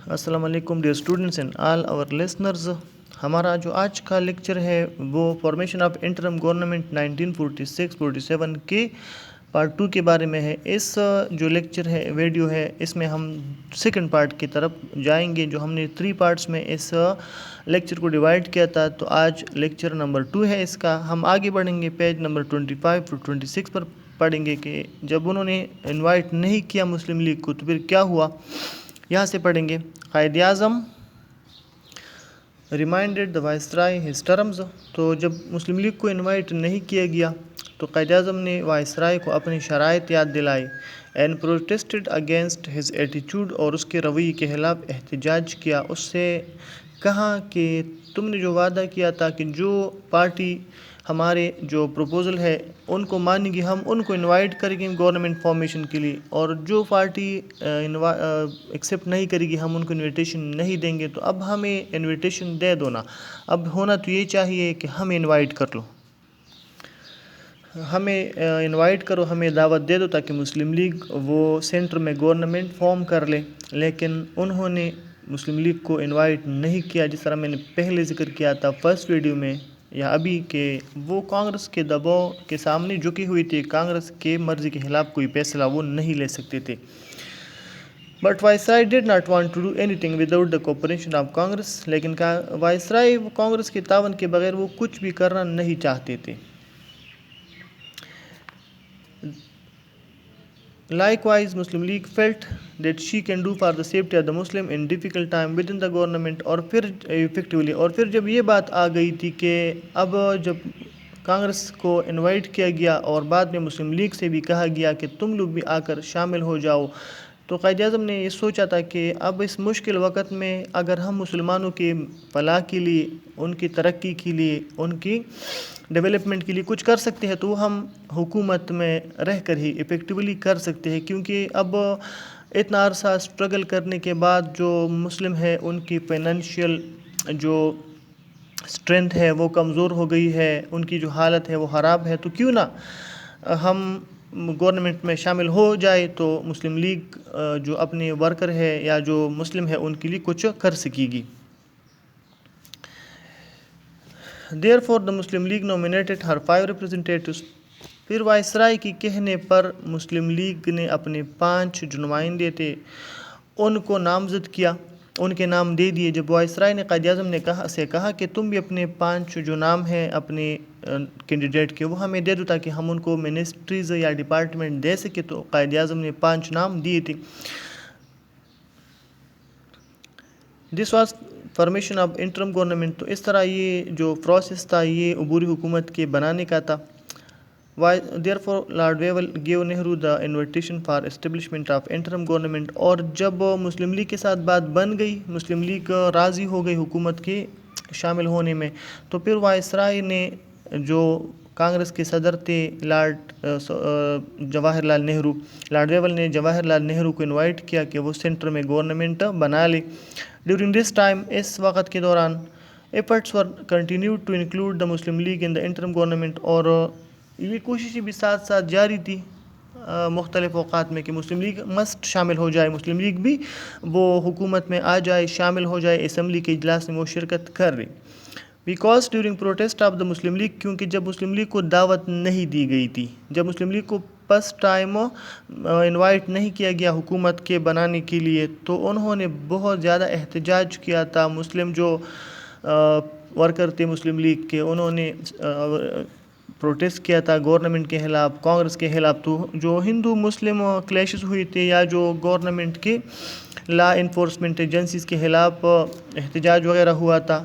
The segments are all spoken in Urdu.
السلام علیکم dear students and all our listeners. ہمارا جو آج کا لیکچر ہے وہ فارمیشن آف انٹرم گورنمنٹ 1946-47 کے پارٹ 2 کے بارے میں ہے. اس جو لیکچر ہے ویڈیو ہے اس میں ہم سیکنڈ پارٹ کی طرف جائیں گے. جو ہم نے 3 پارٹس میں اس لیکچر کو ڈیوائڈ کیا تھا، تو آج لیکچر نمبر 2 ہے اس کا. ہم آگے بڑھیں گے پیج نمبر 25 to 26 پر پڑھیں گے کہ جب انہوں نے انوائٹ نہیں کیا مسلم لیگ کو تو پھر کیا ہوا. یہاں سے پڑھیں گے. قائد اعظم ریمائنڈڈ دا وائسرائے ہز ٹرمز. تو جب مسلم لیگ کو انوائٹ نہیں کیا گیا تو قائد اعظم نے وائسرائے کو اپنی شرائط یاد دلائی. اینڈ پروٹیسٹڈ اگینسٹ ہز ایٹیچیوڈ، اور اس کے رویے کے خلاف احتجاج کیا. اس سے کہا کہ تم نے جو وعدہ کیا تھا کہ جو پارٹی ہمارے جو پروپوزل ہے ان کو مانیں گی، ہم ان کو انوائٹ کریں گے گورنمنٹ فارمیشن کے لیے، اور جو پارٹی ایکسیپٹ نہیں کرے گی ہم ان کو انویٹیشن نہیں دیں گے. تو اب ہمیں انویٹیشن دے دو نا. اب ہونا تو یہ چاہیے کہ ہمیں انوائٹ کر لو، ہمیں انوائٹ کرو، ہمیں دعوت دے دو تاکہ مسلم لیگ وہ سینٹر میں گورنمنٹ فارم کر لے. لیکن انہوں نے مسلم لیگ کو انوائٹ نہیں کیا. جس طرح میں نے پہلے ذکر کیا تھا فرسٹ ویڈیو میں یا ابھی، کہ وہ کانگریس کے دباؤ کے سامنے جھکی ہوئی تھی. کانگریس کے مرضی کے خلاف کوئی فیصلہ وہ نہیں لے سکتے تھے. But viceroy did not want to do anything without the cooperation of Congress. لیکن وائسرائے کانگریس کے تعاون کے بغیر وہ کچھ بھی کرنا نہیں چاہتے تھے. Likewise, Muslim League felt that she can do for the safety of the Muslim in difficult time within the government. اور پھر جب یہ بات آ گئی تھی کہ اب جب کانگریس کو انوائٹ کیا گیا اور بعد میں مسلم لیگ سے بھی کہا گیا کہ تم لوگ بھی آ کر شامل ہو جاؤ، تو قائد اعظم نے یہ سوچا تھا کہ اب اس مشکل وقت میں اگر ہم مسلمانوں کے فلاح کے لیے، ان کی ترقی کے لیے، ان کی ڈیولپمنٹ کے لیے کچھ کر سکتے ہیں تو ہم حکومت میں رہ کر ہی ایفیکٹولی کر سکتے ہیں. کیونکہ اب اتنا عرصہ اسٹرگل کرنے کے بعد جو مسلم ہے ان کی فائنینشیل جو اسٹرینتھ ہے وہ کمزور ہو گئی ہے، ان کی جو حالت ہے وہ خراب ہے. تو کیوں نہ ہم گورنمنٹ میں شامل ہو جائے تو مسلم لیگ جو اپنے ورکر ہے یا جو مسلم ہے ان کے لیے کچھ کر سکے گی. Therefore, the Muslim League nominated her 5 representatives. پھر وائسرائے کے کہنے پر مسلم لیگ نے اپنے 5 جو نمائندے تھے ان کو نامزد کیا، ان کے نام دے دیے. جب وائسرائے نے قائد اعظم نے کہا کہ تم بھی اپنے 5 جو نام ہیں اپنے کینڈیڈیٹ کے وہ ہمیں دے دو تاکہ ہم ان کو منسٹریز یا ڈپارٹمنٹ دے سکے، تو قائد اعظم نے 5 نام دیے تھے. This was formation of interim government. تو اس طرح یہ جو پروسیس تھا یہ عبوری حکومت کے بنانے کا تھا. Therefore, Lord Wavell gave Nehru the invitation for establishment of interim government. اور جب مسلم لیگ کے ساتھ بات بن گئی، مسلم لیگ راضی ہو گئی حکومت کے شامل ہونے میں، تو پھر وائسرائے نے جو کانگریس کے صدر تھے لارڈ جواہر لال نہرو، لارڈ ویول نے جواہر لال نہرو کو انوائٹ کیا کہ وہ سینٹر میں گورنمنٹ بنا لے. ڈیورنگ دس ٹائم، اس وقت کے دوران، efforts were continued to include the Muslim League in the interim government. اور یہ کوششیں بھی ساتھ ساتھ جاری تھی مختلف اوقات میں کہ مسلم لیگ مسٹ شامل ہو جائے، مسلم لیگ بھی وہ حکومت میں آ جائے، شامل ہو جائے، اسمبلی کے اجلاس میں وہ شرکت کر رہی. Because during protest of the Muslim league, کیونکہ جب مسلم لیگ کو دعوت نہیں دی گئی تھی، جب مسلم لیگ کو فرسٹ ٹائم انوائٹ نہیں کیا گیا حکومت کے بنانے کے لیے، تو انہوں نے بہت زیادہ احتجاج کیا تھا. مسلم جو ورکر تھے مسلم لیگ کے، انہوں نے پروٹیسٹ کیا تھا گورنمنٹ کے خلاف، کانگریس کے خلاف. تو جو ہندو مسلم کلیشز ہوئی تھے یا جو گورنمنٹ کے لا انفورسمنٹ ایجنسیز کے خلاف احتجاج وغیرہ ہوا تھا.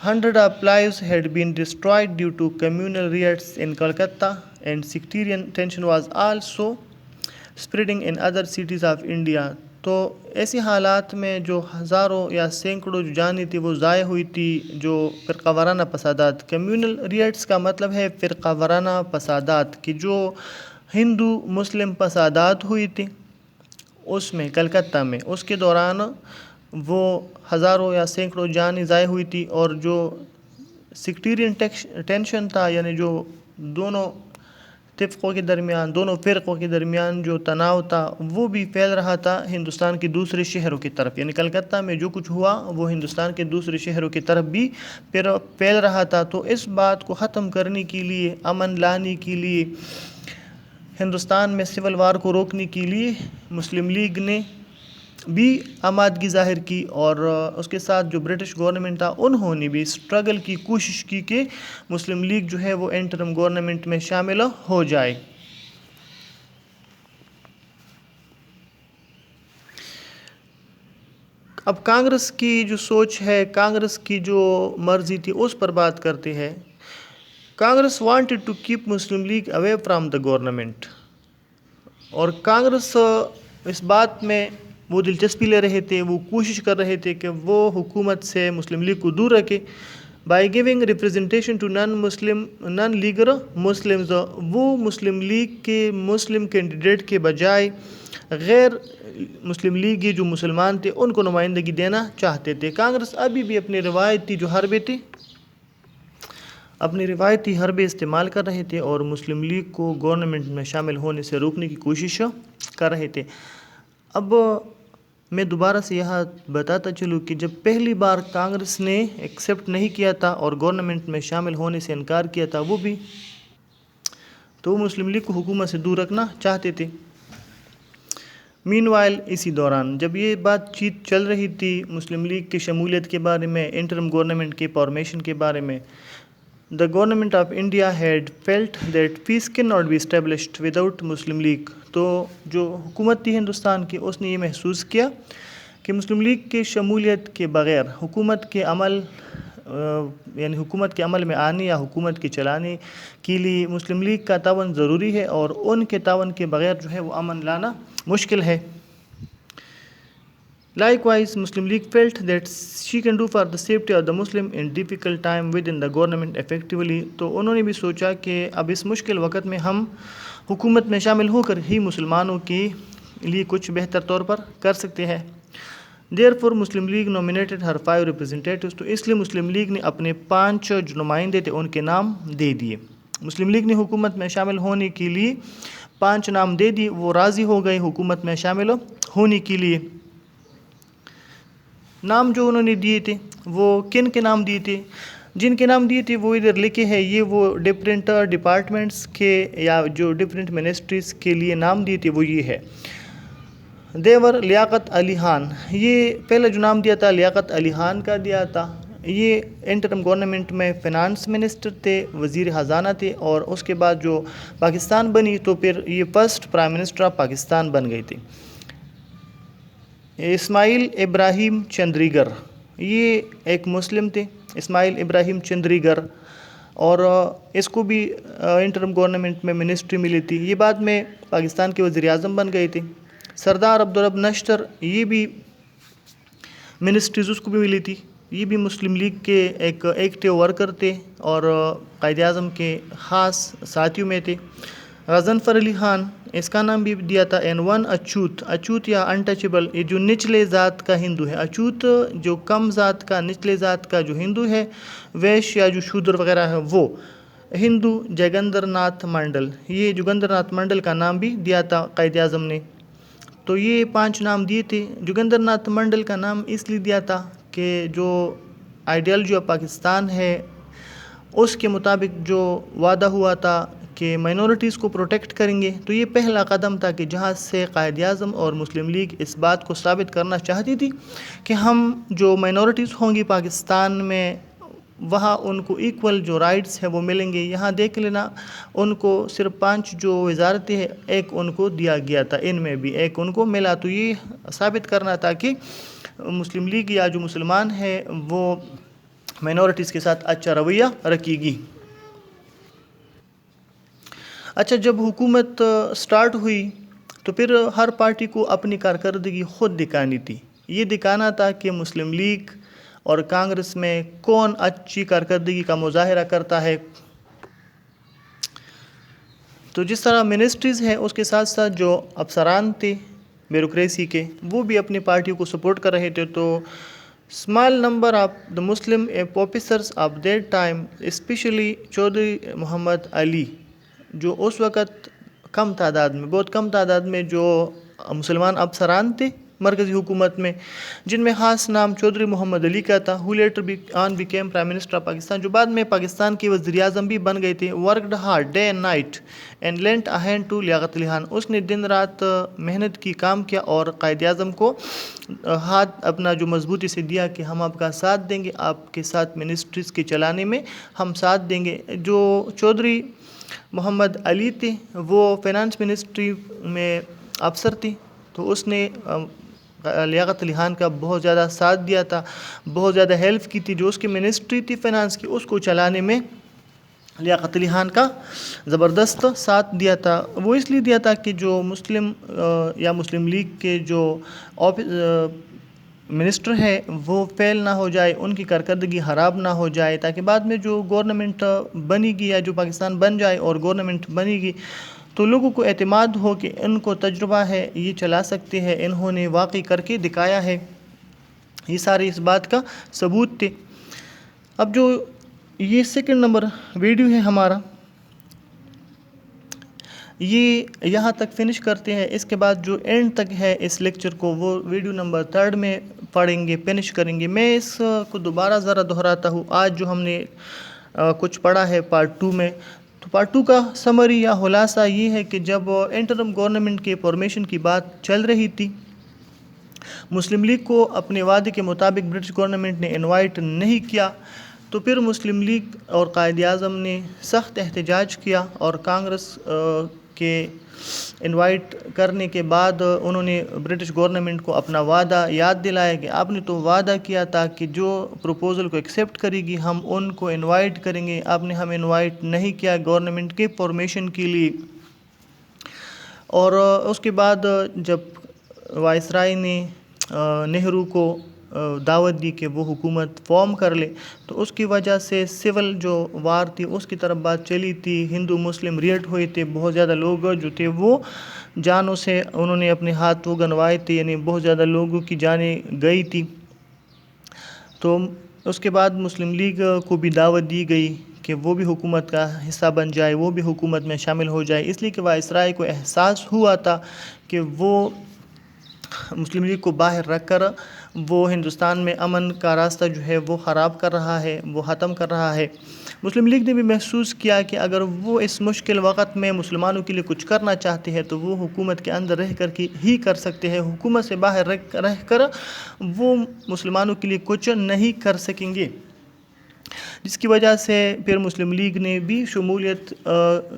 100 of lives had been destroyed due to communal riots in Calcutta, and sectarian tension was also spreading in other cities of India. تو ایسی حالات میں جو ہزاروں یا سینکڑوں جو جانیں تھی وہ ضائع ہوئی تھی. جو فرقہ وارانہ فسادات، کمیونل ریٹس کا مطلب ہے فرقہ وارانہ فسادات، کہ جو ہندو مسلم فسادات ہوئی تھی اس میں کلکتہ میں، اس کے دوران وہ ہزاروں یا سینکڑوں جانیں ضائع ہوئی تھی. اور جو سیکٹیرین ٹینشن تھا، یعنی جو دونوں طبقوں کے درمیان، دونوں فرقوں کے درمیان جو تناؤ تھا وہ بھی پھیل رہا تھا ہندوستان کے دوسرے شہروں کی طرف. یعنی کلکتہ میں جو کچھ ہوا وہ ہندوستان کے دوسرے شہروں کی طرف بھی پھیل رہا تھا. تو اس بات کو ختم کرنے کے لیے، امن لانے کے لیے، ہندوستان میں سول وار کو روکنے کے لیے مسلم لیگ نے بھی آمادگی ظاہر کی، اور اس کے ساتھ جو برٹش گورنمنٹ تھا انہوں نے بھی اسٹرگل کی، کوشش کی کہ مسلم لیگ جو ہے وہ انٹرم گورنمنٹ میں شامل ہو جائے. اب کانگریس کی جو سوچ ہے، کانگریس کی جو مرضی تھی اس پر بات کرتے ہیں. Congress wanted to keep Muslim League away from the government, اور کانگریس اس بات میں وہ دلچسپی لے رہے تھے، وہ کوشش کر رہے تھے کہ وہ حکومت سے مسلم لیگ کو دور رکھے. By giving representation to non leaguer Muslims, وہ مسلم لیگ کے مسلم کینڈیڈیٹ کے بجائے غیر مسلم لیگی جو مسلمان تھے ان کو نمائندگی دینا چاہتے تھے. کانگریس ابھی بھی اپنے روایتی جو حربے تھے، اپنی روایتی حربے استعمال کر رہے تھے اور مسلم لیگ کو گورنمنٹ میں شامل ہونے سے روکنے کی کوشش کر رہے تھے. اب میں دوبارہ سے یہاں بتاتا چلوں کہ جب پہلی بار کانگریس نے ایکسیپٹ نہیں کیا تھا اور گورنمنٹ میں شامل ہونے سے انکار کیا تھا، وہ بھی تو مسلم لیگ کو حکومت سے دور رکھنا چاہتے تھے. مین وائل اسی دوران جب یہ بات چیت چل رہی تھی مسلم لیگ کی شمولیت کے بارے میں، انٹرم گورنمنٹ کے فارمیشن کے بارے میں، The government of India had felt that peace cannot be established without Muslim League. تو جو حکومت تھی ہندوستان کی اس نے یہ محسوس کیا کہ مسلم لیگ کی شمولیت کے بغیر حکومت کے عمل یعنی حکومت کے عمل میں آنے یا حکومت کے چلانے کے لیے مسلم لیگ کا تعاون ضروری ہے، اور ان کے تعاون کے بغیر جو ہے وہ امن لانا مشکل ہے. Likewise, Muslim League felt that she can do for the safety of the Muslim in difficult time within the government effectively. تو انہوں نے بھی سوچا کہ اب اس مشکل وقت میں ہم حکومت میں شامل ہو کر ہی مسلمانوں کے لیے کچھ بہتر طور پر کر سکتے ہیں. Therefore, Muslim League nominated her 5 representatives. تو اس لیے مسلم لیگ نے اپنے 5 جو نمائندے تھے ان کے نام دے دیے. مسلم لیگ نے حکومت میں شامل ہونے کے لیے 5 نام دے دیے، وہ راضی ہو گئے حکومت میں شامل ہونے کے لیے. نام جو انہوں نے دیے تھے وہ کن کے نام دیے تھے؟ جن کے نام دیے تھے وہ ادھر لکھے ہیں. یہ وہ ڈفرینٹ ڈپارٹمنٹس کے یا جو ڈفرینٹ منسٹریز کے لیے نام دیے تھے وہ یہ ہے. دیور لیاقت علی خان، یہ پہلا جو نام دیا تھا لیاقت علی خان کا دیا تھا. یہ انٹرم گورنمنٹ میں فنانس منسٹر تھے، وزیر خزانہ تھے، اور اس کے بعد جو پاکستان بنی تو پھر یہ first prime minister of Pakistan بن گئے تھے. اسماعیل ابراہیم چندریگر، یہ ایک مسلم تھے، اسماعیل ابراہیم چندریگر، اور اس کو بھی انٹرم گورنمنٹ میں منسٹری ملی تھی. یہ بعد میں پاکستان کے وزیر اعظم بن گئے تھے. سردار عبدالرب نشتر، یہ بھی منسٹریز اس کو بھی ملی تھی. یہ بھی مسلم لیگ کے ایک ایکٹیو ورکر تھے اور قائد اعظم کے خاص ساتھیوں میں تھے. غضنفر علی خان، اس کا نام بھی دیا تھا. اینڈ ون اچھوت، اچھوت یا انٹچبل، یہ جو نچلے ذات کا ہندو ہے. اچھوت جو کم ذات کا، نچلے ذات کا جو ہندو ہے، ویش یا جو شودر وغیرہ ہے وہ ہندو. جگندر ناتھ منڈل، یہ جگندر ناتھ منڈل کا نام بھی دیا تھا قائد اعظم نے. تو یہ 5 نام دیے تھے. جگندر ناتھ منڈل کا نام اس لیے دیا تھا کہ جو آئیڈیالوجی آف پاکستان ہے اس کے مطابق جو وعدہ ہوا تھا کہ مائنورٹیز کو پروٹیکٹ کریں گے، تو یہ پہلا قدم تھا کہ جہاں سے قائد اعظم اور مسلم لیگ اس بات کو ثابت کرنا چاہتی تھی کہ ہم جو مائنورٹیز ہوں گی پاکستان میں وہاں ان کو ایکول جو رائٹس ہیں وہ ملیں گے. یہاں دیکھ لینا ان کو صرف 5 جو وزارتیں ہیں، ایک ان کو دیا گیا تھا، ان میں بھی ایک ان کو ملا. تو یہ ثابت کرنا تھا کہ مسلم لیگ یا جو مسلمان ہے وہ مائنورٹیز کے ساتھ اچھا رویہ رکھے گی. اچھا، جب حکومت سٹارٹ ہوئی تو پھر ہر پارٹی کو اپنی کارکردگی خود دکھانی تھی. یہ دکھانا تھا کہ مسلم لیگ اور کانگریس میں کون اچھی کارکردگی کا مظاہرہ کرتا ہے. تو جس طرح منسٹریز ہیں اس کے ساتھ ساتھ جو افسران تھے بیوروکریسی کے، وہ بھی اپنی پارٹیوں کو سپورٹ کر رہے تھے. تو small number of the Muslim officers of that time, especially Chaudhry Muhammad Ali, جو اس وقت کم تعداد میں، بہت کم تعداد میں جو مسلمان افسران تھے مرکزی حکومت میں، جن میں خاص نام چودھری محمد علی کا تھا، who later became Prime Minister of Pakistan، جو بعد میں پاکستان کے وزیر اعظم بھی بن گئے تھے. worked hard day and night and lent a hand to Liaquat Ali Khan. اس نے دن رات محنت کی، کام کیا اور قائد اعظم کو ہاتھ اپنا جو مضبوطی سے دیا کہ ہم آپ کا ساتھ دیں گے، آپ کے ساتھ منسٹریز کے چلانے میں ہم ساتھ دیں گے. جو چودھری محمد علی تھے وہ فینانس منسٹری میں افسر تھی، تو اس نے لیاقت علی خان کا بہت زیادہ ساتھ دیا تھا، بہت زیادہ ہیلپ کی تھی. جو اس کی منسٹری تھی فینانس کی، اس کو چلانے میں لیاقت علی خان کا زبردست ساتھ دیا تھا. وہ اس لیے دیا تھا کہ جو مسلم یا مسلم لیگ کے جو منسٹر ہے وہ فیل نہ ہو جائے، ان کی کارکردگی خراب نہ ہو جائے، تاکہ بعد میں جو گورنمنٹ بنے گی یا جو پاکستان بن جائے اور گورنمنٹ بنے گی تو لوگوں کو اعتماد ہو کہ ان کو تجربہ ہے، یہ چلا سکتے ہیں، انہوں نے واقعی کر کے دکھایا ہے. یہ سارے اس بات کا ثبوت تھے. اب جو یہ سیکنڈ نمبر ویڈیو ہے ہمارا، یہ یہاں تک فنش کرتے ہیں. اس کے بعد جو اینڈ تک ہے اس لیکچر کو وہ ویڈیو نمبر 3 میں پڑھیں گے، فنش کریں گے. میں اس کو دوبارہ ذرا دہراتا ہوں. آج جو ہم نے کچھ پڑھا ہے پارٹ 2 میں، تو پارٹ 2 کا سمری یا خلاصہ یہ ہے کہ جب انٹرم گورنمنٹ کے فارمیشن کی بات چل رہی تھی، مسلم لیگ کو اپنے وعدے کے مطابق برٹش گورنمنٹ نے انوائٹ نہیں کیا، تو پھر مسلم لیگ اور قائد اعظم نے سخت احتجاج کیا، اور کانگریس کے انوائٹ کرنے کے بعد انہوں نے برٹش گورنمنٹ کو اپنا وعدہ یاد دلایا کہ آپ نے تو وعدہ کیا تھا کہ جو پروپوزل کو ایکسیپٹ کرے گی ہم ان کو انوائٹ کریں گے، آپ نے ہمیں انوائٹ نہیں کیا گورنمنٹ کے فارمیشن کے لیے. اور اس کے بعد جب وائسرائے نے نہرو کو دعوت دی کہ وہ حکومت فارم کر لے، تو اس کی وجہ سے سول جو وار تھی اس کی طرف بات چلی تھی. ہندو مسلم ریٹ ہوئے تھے، بہت زیادہ لوگ جو تھے وہ جانوں سے انہوں نے اپنے ہاتھ وہ گنوائے تھے، یعنی بہت زیادہ لوگوں کی جانیں گئی تھی. تو اس کے بعد مسلم لیگ کو بھی دعوت دی گئی کہ وہ بھی حکومت کا حصہ بن جائے، وہ بھی حکومت میں شامل ہو جائے، اس لیے کہ وائسرائے کو احساس ہوا تھا کہ وہ مسلم لیگ کو باہر رکھ کر وہ ہندوستان میں امن کا راستہ جو ہے وہ خراب کر رہا ہے، وہ ختم کر رہا ہے. مسلم لیگ نے بھی محسوس کیا کہ اگر وہ اس مشکل وقت میں مسلمانوں کے لیے کچھ کرنا چاہتے ہیں تو وہ حکومت کے اندر رہ کر ہی کر سکتے ہیں، حکومت سے باہر رہ کر وہ مسلمانوں کے لیے کچھ نہیں کر سکیں گے. جس کی وجہ سے پھر مسلم لیگ نے بھی شمولیت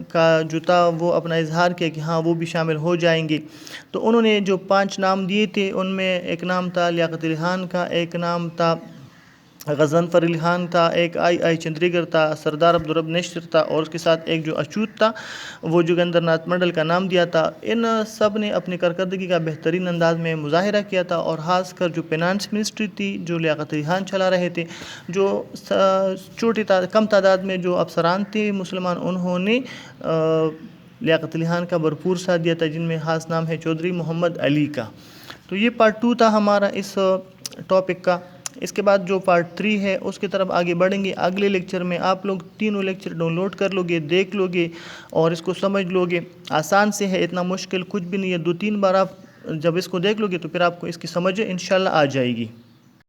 کا جو تھا وہ اپنا اظہار کیا کہ ہاں وہ بھی شامل ہو جائیں گے. تو انہوں نے جو 5 نام دیے تھے ان میں ایک نام تھا لیاقت علی خان کا، ایک نام تھا غضنفر علی خان تھا، ایک آئی چندریگر تھا، سردار عبدالرب نشتر تھا، اور اس کے ساتھ ایک جو اچوت تھا وہ جوگندر ناتھ منڈل کا نام دیا تھا. ان سب نے اپنی کارکردگی کا بہترین انداز میں مظاہرہ کیا تھا، اور خاص کر جو فینانس منسٹری تھی جو لیاقت علی خان چلا رہے تھے، جو کم تعداد میں جو افسران تھے مسلمان، انہوں نے لیاقت علی خان کا بھرپور ساتھ دیا تھا، جن میں خاص نام ہے چودھری محمد علی کا. تو یہ پارٹ 2 تھا ہمارا اس ٹاپک کا. اس کے بعد جو پارٹ 3 ہے اس کی طرف آگے بڑھیں گے. اگلے لیکچر میں آپ لوگ تینوں لیکچر ڈاؤن لوڈ کر لو گے، دیکھ لو گے اور اس کو سمجھ لو گے. آسان سے ہے، اتنا مشکل کچھ بھی نہیں ہے. 2-3 بار آپ جب اس کو دیکھ لو گے تو پھر آپ کو اس کی سمجھ انشاءاللہ آ جائے گی.